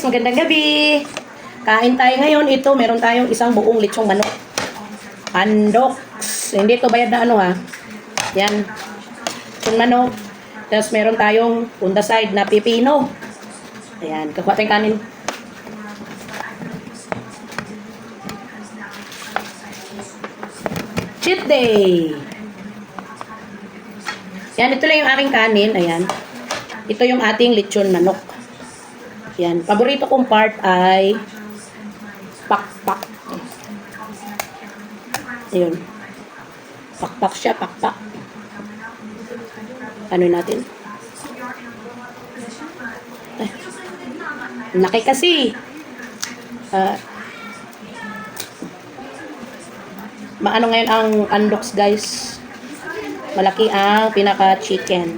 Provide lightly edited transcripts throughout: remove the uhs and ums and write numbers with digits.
guys, magandang gabi. Kain tayo ngayon. Ito, meron tayong isang buong lechong manok. Andox. Hindi ito bayad na ano ha. Yan. Lechong manok. Tapos meron tayong on the side na pipino. Ayan, kakuha tayong kanin. Cheat day. Yan, ito lang yung aking kanin. Ayan. Ito yung ating lechon manok. Yan. Paborito kong part ay pakpak. Ayun. Pakpak siya, pakpak. Ano natin? Ay. Laki kasi. Maano ngayon ang andox, guys? Malaki ang pinaka-chicken.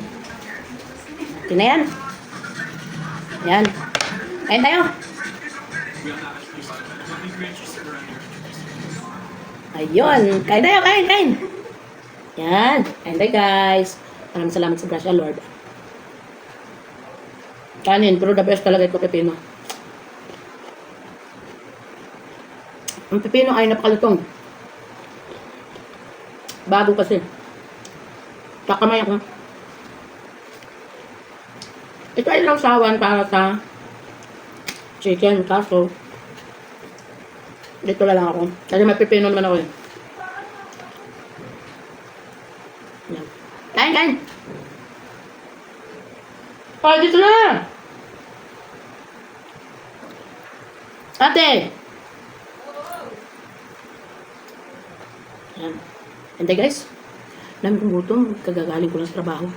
Ito na yan. Yan. Kain tayo. Ayun. Kain tayo, kain. Yan. Kain tayo, guys. Maraming salamat sa grasya, Lord. Kanin, pero the best talaga ito pepino. Ang pepino ay napakalutong. Bago kasi. Kakamay ako. Ito ay lang sawan para sa chicken, kaso dito lang ako. Kasi may pipino naman ako eh. Yan. Kain! Oh, dito na! Ate! Yan. Hindi guys. Dami kong gutom. Kagagaling ko lang sa trabaho.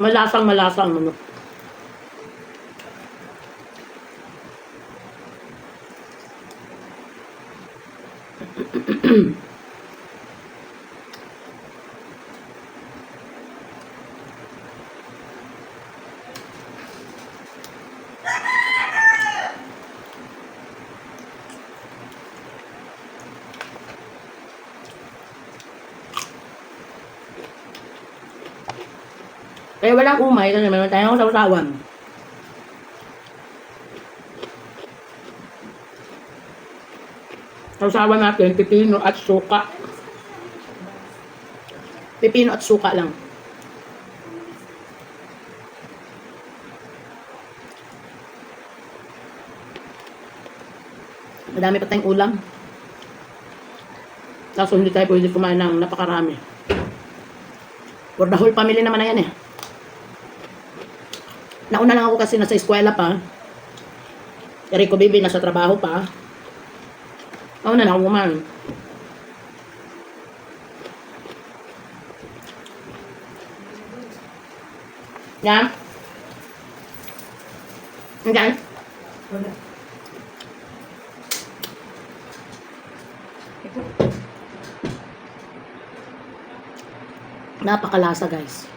Malasang manok. Kaya walang umay kasi meron tayong sausawan. Sausawan natin, pipino at suka. Pipino at suka lang. Madami pa tayong ulam. Kaso hindi tayo pwede kumain ng napakarami. For the whole family naman na yan eh. Nauna lang ako kasi nasa eskwela pa. Rico Bibi nasa trabaho pa. Nauna lang ako kumain. Yan. Yan. Napakalasa guys.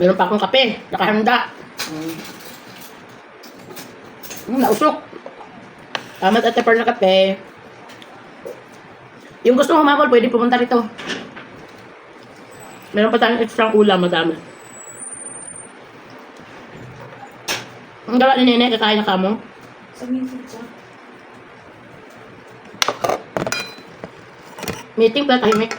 Meron pa akong kape, nakahanda. Nausok. Tamat at tepar na kape. Yung gusto mo humabol, pwede pumunta rito. Meron pa tayong extra ulam, madami. Ang gawa ni Nene, kakain na kamo. Sa meeting siya. Meeting pala tayo, Mek.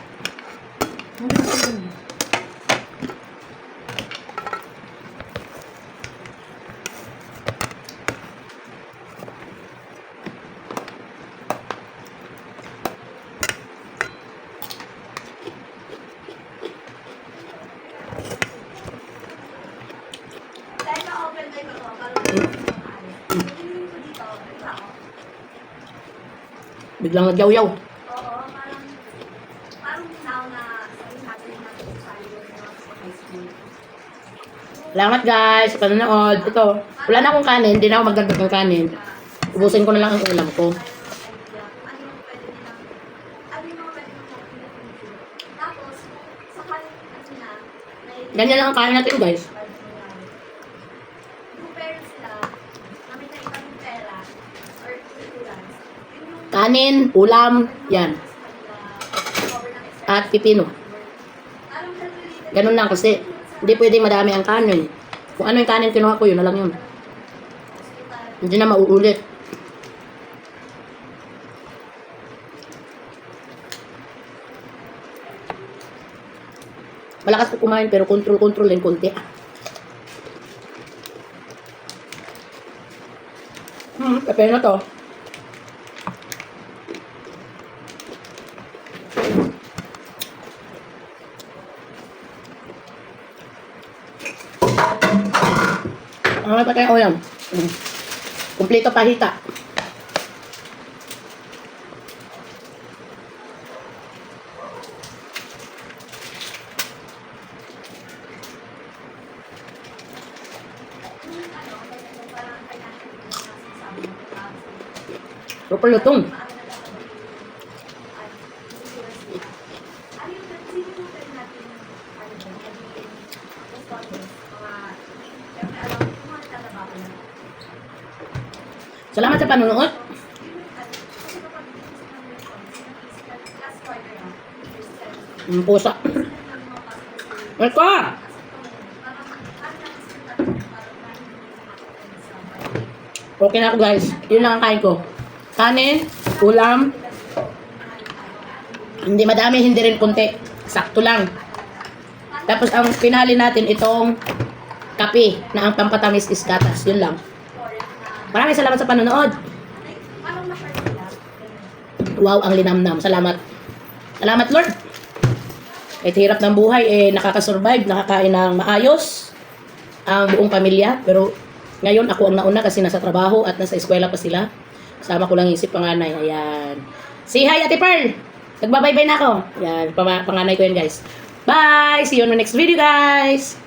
Biglang nagyaw-yaw. Oo, parang now na sabi natin natin sa high school. Salamat guys sa panonood. Ito, wala na akong kanin. Hindi na ako magdagdag ng kanin. Ubusin ko na lang ang ulam ko. Ano yung mga pwede mong tapos, sa kanin kasi na, Ganyan lang ang kain natin guys. yung parents sila, na may naibang pera, or tutulan, yun yung Kanin, ulam, yan. cover ng expense. At pipino. Parang calculated. Ganun lang kasi hindi pwede madami ang kanin. Kung ano yung kanin kinuha ko, yun na lang yun. Hindi na mauulit. Malakas ko kumain pero control din konti. Kape na to. Ano pa tayo ulam? Kompleto pahita. Super lutong. Salamat sa panonood. Pusa. Ito! Okay na ako guys. Yun lang ang kain ko. Kanin, ulam. Hindi madami, hindi rin konti. Sakto lang. Tapos ang pinali natin itong kape na ang pampatamis is gatas. Yun lang. Maraming salamat sa panonood. Wow, ang linamnam. Salamat. Salamat Lord. Kahit hirap ng buhay, nakakasurvive, nakakain ng maayos ang buong pamilya. Pero ngayon ako ang nauna kasi nasa trabaho at nasa eskwela pa sila. Sama ko lang isip panganay. Ayan. Say hi, Ate Pearl. Nagbabay-bye na ako. Ayan, panganay ko yan guys. Bye! See you on the next video guys!